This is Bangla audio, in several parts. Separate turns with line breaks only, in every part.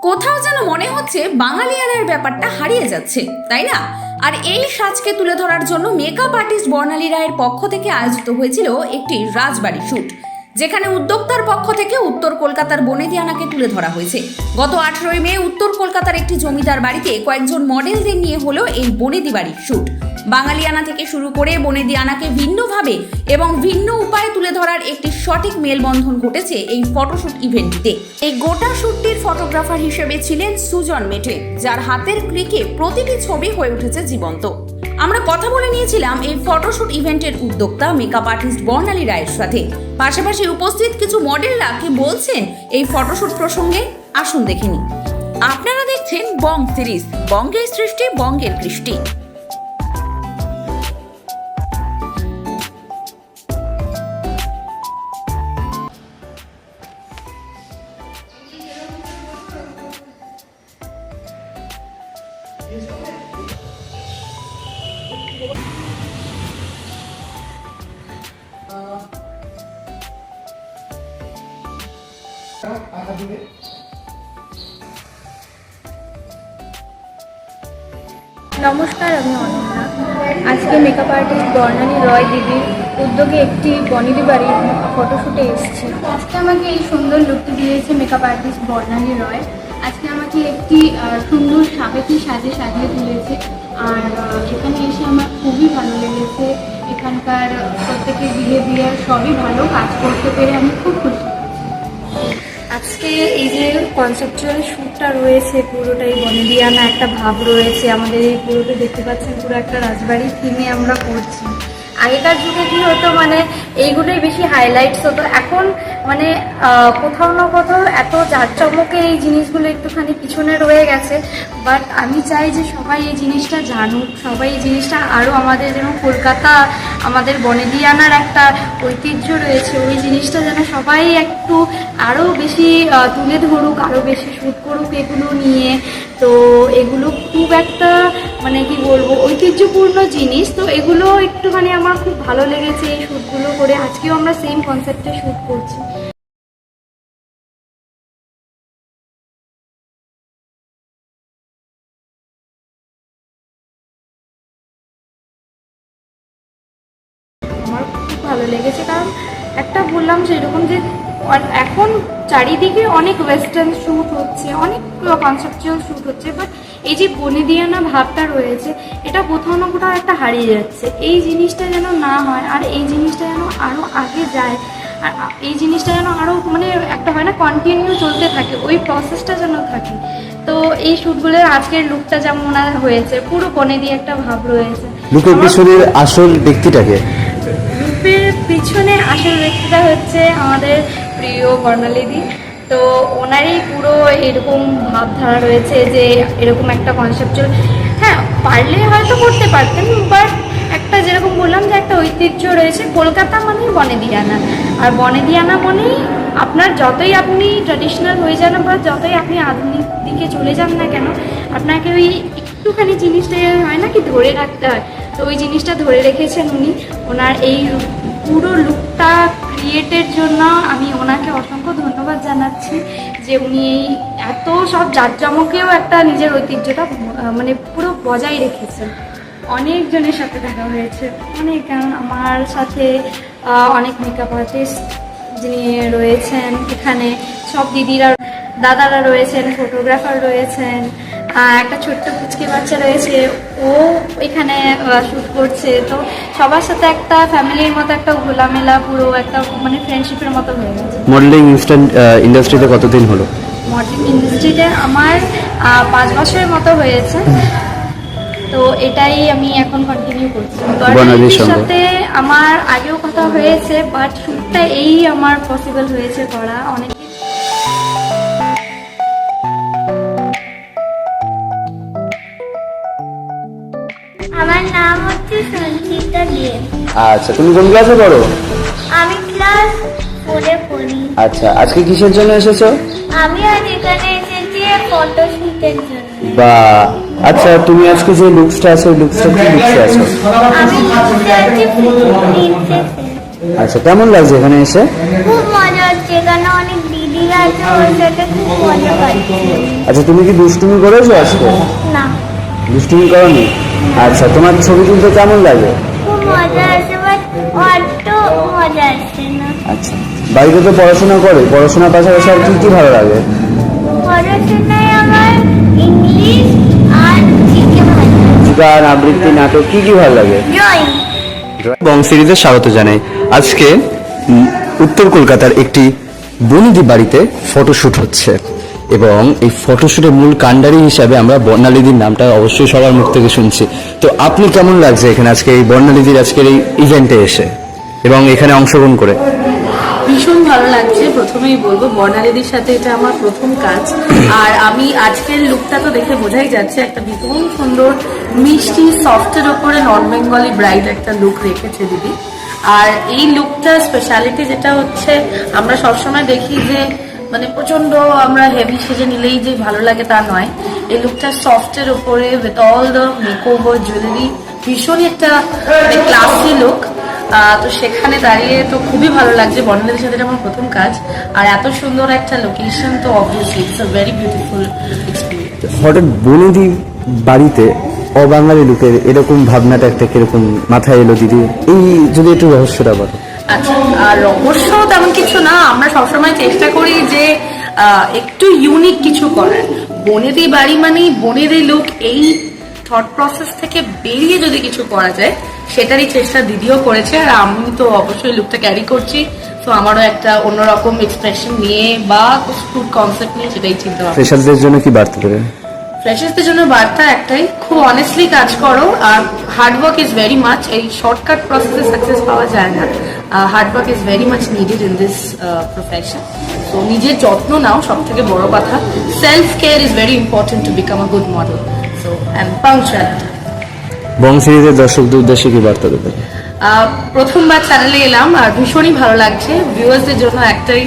কোথাও যেন মনে হচ্ছে বাঙালিয়ানার ব্যাপারটা হারিয়ে যাচ্ছে, তাই না? আর এই সাজকে তুলে ধরার জন্য মেকআপ আর্টিস্ট বর্ণালী রায়ের পক্ষ থেকে আয়োজিত হয়েছিল একটি রাজবাড়ি শুট, যেখানে উদ্যোক্তার পক্ষ থেকে উত্তর কলকাতার বনেদিয়ানাকে তুলে ধরা হয়েছে। গত 18 মে উত্তর কলকাতার একটি জমিদার বাড়িতে কয়েকজন মডেলদের নিয়ে হলো এই বনেদি বাড়ির শুট। বাঙালিয়ানা থেকে শুরু করে বনেদিয়ানাকে ভিন্নভাবে এবং ভিন্ন উপায়ে তুলে ধরার একটি সঠিক মেলবন্ধন ঘটেছে এই ফটোশুট ইভেন্টটিতে। এই গোটা শুটটির ফটোগ্রাফার হিসেবে ছিলেন সুজন মেটে, যার হাতের ক্লিকে প্রতিটি ছবি হয়ে উঠেছে জীবন্ত। আমরা কথা বলে নিয়েছিলাম এই ফটোশুট ইভেন্টের উদ্যোক্তা মেকআপ আর্টিস্ট বর্ণালী রায়ের সাথে। পাশাপাশি উপস্থিত কিছু মডেলরা কি বলছেন এই ফটোশুট প্রসঙ্গে, আসুন দেখে নিন। আপনারা দেখছেন বং সিরিজ, বঙ্গের সৃষ্টি বঙ্গের কৃষ্টি।
নমস্কার, আমি অনন্যা। আজকে মেকআপ আর্টিস্ট বর্ণালী রয় দিদির উদ্যোগে একটি বনেদি বাড়ির ফটোশ্যুটে এসেছি। আজকে আমাকে এই সুন্দর লুকটি দিয়েছে মেকআপ আর্টিস্ট বর্ণালী রয়। আজকে আমাকে একটি সুন্দর সাবেকি সাজে সাজিয়ে তুলেছে। আর এখানে এসে আমার খুবই ভালো লেগেছে। এখানকার প্রত্যেকের বিহেভিয়ার সবই ভালো, কাজ করতে পেরে আমি খুব খুশি। আজকে এই যে কনসেপচুয়াল শ্যুটটা রয়েছে, পুরোটাই বনেদিয়ানা একটা ভাব রয়েছে। আমাদের এই পুরোটা দেখতে পাচ্ছেন পুরো একটা রাজবাড়ির থিমে আমরা করছি। আগেকার যুগে কী হতো, মানে এইগুলোই বেশি হাইলাইটস হতো। এখন মানে কোথাও না কোথাও এত জাঁকজমকে এই জিনিসগুলো একটুখানি পিছনে রয়ে গেছে। বাট আমি চাই যে সবাই এই জিনিসটা জানুক, সবাই এই জিনিসটা আরও, আমাদের যেমন কলকাতা, আমাদের বনেদিয়ানার একটা ঐতিহ্য রয়েছে, ওই জিনিসটা যেন সবাই একটু আরও বেশি তুলে ধরুক, আরও বেশি শ্যুট করুক এগুলো নিয়ে। তো এগুলো খুব একটা মানে কি বলবো, ঐতিহ্যপূর্ণ জিনিস। তো এগুলো একটুখানি আমার খুব ভালো লেগেছে এই শ্যুটগুলো করে। আজকেও আমরা সেম কনসেপ্টে শ্যুট করছি। আমার খুব ভালো লেগেছে, কারণ একটা বললাম সেরকম যে এখন চারিদিকে অনেক ওয়েস্টার্ন শ্যুট হচ্ছে, অনেক কনসেপচুয়াল শ্যুট হচ্ছে, বাট এই যে বনেদিয়ানা ভাবটা রয়েছে, এটা কোথাও না কোথাও একটা হারিয়ে যাচ্ছে। এই জিনিসটা যেন না হয়, আর এই জিনিসটা যেন আরও আগে যায়, আর এই জিনিসটা যেন আরও মানে একটা হয় না, কন্টিনিউ চলতে থাকে, ওই প্রসেসটা যেন থাকে। তো এই শ্যুটগুলোর আজকের লুকটা যেমন হয়েছে, পুরো বনেদি একটা ভাব রয়েছে।
লুকের পিছনের আসল ব্যক্তিটাকে,
রূপের পিছনে আসল ব্যক্তিটা হচ্ছে আমাদের প্রিয় বর্ণালীদি। তো ওনারই পুরো এরকম ভাবধারা রয়েছে যে এরকম একটা কনসেপ্টুয়াল, হ্যাঁ পারলে হয়তো করতে পারতেন, বাট একটা যেরকম বললাম যে একটা ঐতিহ্য রয়েছে। কলকাতা মানেই বনেদিয়ানা, আর বনেদিয়ানা মানেই আপনার যতই আপনি ট্র্যাডিশনাল হয়ে যান বা যতই আপনি আধুনিক দিকে চলে যান না কেন, আপনাকে ওই একটুখানি জিনিসটা হয় না কি ধরে রাখতে হয়। তো ওই জিনিসটা ধরে রেখেছেন উনি। ওনার এই পুরো লুকটা ক্রিয়েটের জন্য আমি ওনাকে অসংখ্য ধন্যবাদ জানাচ্ছি, যে উনি এই এত সব জাঁকজমকেও একটা নিজের ঐতিহ্যটা মানে পুরো বজায় রেখেছেন। অনেকজনের সাথে দেখা হয়েছে, অনেক, কারণ আমার সাথে অনেক মেকআপ আর্টিস্ট যিনি রয়েছেন এখানে, সব দিদিরা দাদারা রয়েছেন, ফটোগ্রাফার রয়েছেন, একটা ছোট্ট পুচকে বাচ্চা রয়েছে, ও এখানে শ্যুট করছে। তো সবার সাথে একটা ফ্যামিলির মতো একটা ঘোলামেলা, পুরো একটা মানে ফ্রেন্ডশিপের মতো হয়ে গেছে।
মডেলিং ইন্ডাস্ট্রিতে কতদিন হলো?
মডেলিং ইন্ডাস্ট্রিতে আমার 5 বছরের মতো হয়েছে। তো এটাই আমি এখন কন্টিনিউ করছি। বর্ণালীর সাথে আমার আগেও কথা হয়েছে, বাট শ্যুটটা এই আমার পসিবল হয়েছে করা। অনেক
আমার নাম হচ্ছে সঞ্চিতা দিয়ে।
আচ্ছা, তুমি কোন ক্লাসে পড়ো?
আমি ক্লাস 4-এ পড়ি।
আচ্ছা, আজকে কিসের জন্য এসেছো?
আমি আজ এখানে এসেছি ফটোশুটের জন্য।
বা আচ্ছা, তুমি আজকে যে লুকসটা আছে, ওই লুকসটা কি লুকসে আছো?
আমি লুকসে আছি প্রিন্সেসে।
আচ্ছা, কেমন লাগছে এখানে এসে?
খুব মজা হচ্ছে, এখানে অনেক দিদিরা আছে, ওর সাথে খুব মজা পাচ্ছি।
আচ্ছা, তুমি কি দুষ্টুমি করেছো আজকে?
না,
দুষ্টুমি করনি? আচ্ছা, তোমার ছবি তুলতে কেমন লাগে?
খুব মজা আসে, বাট অত মজা আসছে না।
আচ্ছা, বাড়িতে তো পড়াশোনা করে, পড়াশোনার পাশাপাশি আর কি কি ভালো লাগে?
পড়াশোনায় আমার ইংলিশ আর জিকে ভালো লাগে।
গান, আবৃত্তি, নাটক কি কি ভালো লাগে?
ড্রয়িং।
বং সিরিজে স্বাগত জানাই। আজকে উত্তর কলকাতার একটি বনেদি বাড়িতে ফটোশুট হচ্ছে এবং এই ফটোশুটের মূল কাণ্ডারি হিসাবে আমরা বর্ণালীদির নামটা অবশ্যই সবার মুখ থেকে শুনছি। তো আপনি কেমন লাগছে এখানে আজকে এই বর্ণালীদির আজকের এই ইভেন্টে এসে এবং এখানে অংশগ্রহণ করে?
ভীষণ ভালো লাগছে। প্রথমেই বলবো বর্ণালীদির সাথে এটা আমার প্রথম কাজ, আর আমি আজকের লুকটা তো দেখে বোঝাই যাচ্ছে একটা ভীষণ সুন্দর মিষ্টি সফটের ওপরে নর্থ বেঙ্গলি ব্রাইড একটা লুক রেখেছে দিদি। আর এই লুকটা স্পেশালিটি যেটা হচ্ছে, আমরা সবসময় দেখি যে মানে প্রচন্ড আমরা হেভি সেজে নিলেই যে ভালো লাগে তা নয়। এই লুকটা সফটের ওপরে with all the makeover jewellery, ভীষণই একটা ক্লাসি লুক। তো সেখানে দাঁড়িয়ে তো খুবই ভালো লাগছে। বর্ণালীদের সাথে এটা আমার প্রথম কাজ, আর এত সুন্দর একটা লোকেশন, তো obviously it's a very beautiful experience.
হঠাৎ বনেদি বাড়িতে অবাঙালি লোকের এরকম ভাবনাটা একটা কিরকম মাথায় এলো দিদি? এই যদি একটু রহস্যটা বলো।
আচ্ছা, আর রহস্য তেমন কিছু না, আমরা সবসময় চেষ্টা করি যে একটু ইউনিক কিছু করার। বনেদি বাড়ি মানেই বনেদি লুক, এই থট প্রসেস থেকে বেরিয়ে যদি কিছু করা যায় সেটারই চেষ্টা দিদিও করেছে, আর আমি তো অবশ্যই লুকটা ক্যারি করছি। তো আমারও একটা অন্যরকম এক্সপ্রেশন নিয়ে বা ফুড কনসেপ্ট নিয়ে সেটাই চিন্তা ভাবনা।
ফ্রেশারদের জন্য কি বার্তা দেবেন?
ফ্রেশার্সদের জন্য বার্তা একটাই, খুব অনেস্টলি কাজ করো, আর হার্ডওয়ার্ক ইজ ভেরি মাচ। এই শর্টকাট প্রসেসে সাকসেস পাওয়া যায় না। Hard work is very much needed in this profession. তো নিজের যত্ন নাও, সব থেকে বড় কথা। Self care is very important to become a good model. So and punctuality.
Bong সিরিজের দর্শকদের উদ্দেশ্যে কি বার্তা দেবেন?
প্রথমবার চ্যানেলে এলাম আর ভীষণই ভালো লাগছে। ভিউয়ার্সদের জন্য একটাই,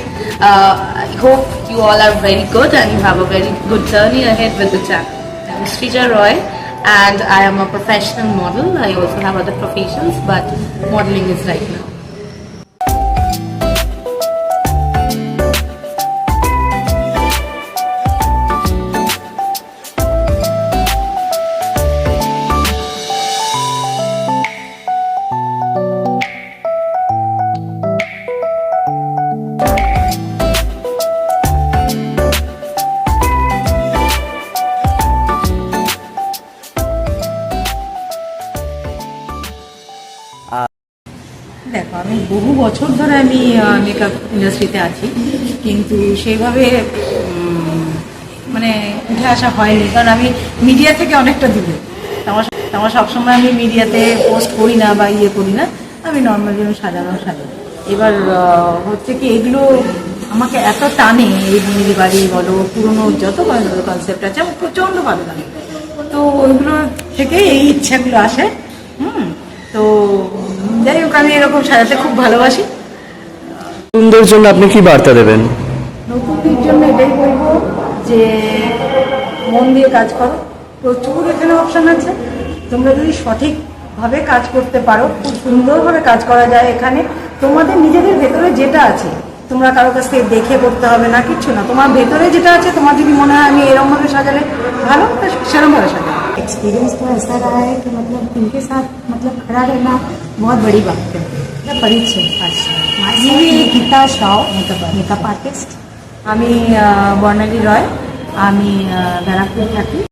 I hope you all are very good and you have a very good journey ahead with the channel. I'm Srija Roy and I am a professional model. I also have other professions, but modeling is right now.
দেখো, আমি বহু বছর ধরে আমি মেকআপ ইন্ডাস্ট্রিতে আছি, কিন্তু সেইভাবে মানে উঠে আসা হয়নি, কারণ আমি মিডিয়া থেকে অনেকটা দূরে। আমার সবসময় আমি মিডিয়াতে পোস্ট করি না বা করি না, আমি নর্মালি সাজানো। এবার হচ্ছে কি, এগুলো আমাকে এত টানে, এই বনেদি বাড়ি বলো, পুরোনো যত কনসেপ্ট আছে আমার প্রচণ্ড ভালো লাগে। তো ওইগুলো থেকে এই ইচ্ছাগুলো আসে। তো যাই হোক, আমি এরকম সাজাতে খুব ভালোবাসি।
নতুনদের জন্য আপনি কি বার্তা দেবেন?
নতুনদের জন্য এটাই বলবো যে মন দিয়ে কাজ করো, প্রচুর এখানে অপশান আছে। তোমরা যদি সঠিকভাবে কাজ করতে পারো, খুব সুন্দরভাবে কাজ করা যায় এখানে। তোমাদের নিজেদের ভেতরে যেটা আছে, তোমরা কারো কাছ থেকে দেখে করতে হবে না, কিচ্ছু না। তোমার ভেতরে যেটা আছে, তোমার যদি মনে হয় আমি এরকমভাবে সাজালে ভালো, সেরকমভাবে সাজালে।
एक्सपीरियंस तो ऐसा रहा है कि मतलब इनके साथ मतलब खड़ा रहना बहुत बड़ी बात है। परिचय আমি গীতা শাও, মেকআপ আর্টিস্ট।
আমি বর্ণালী রয়, আমি ব্যারাকপুর থাকি।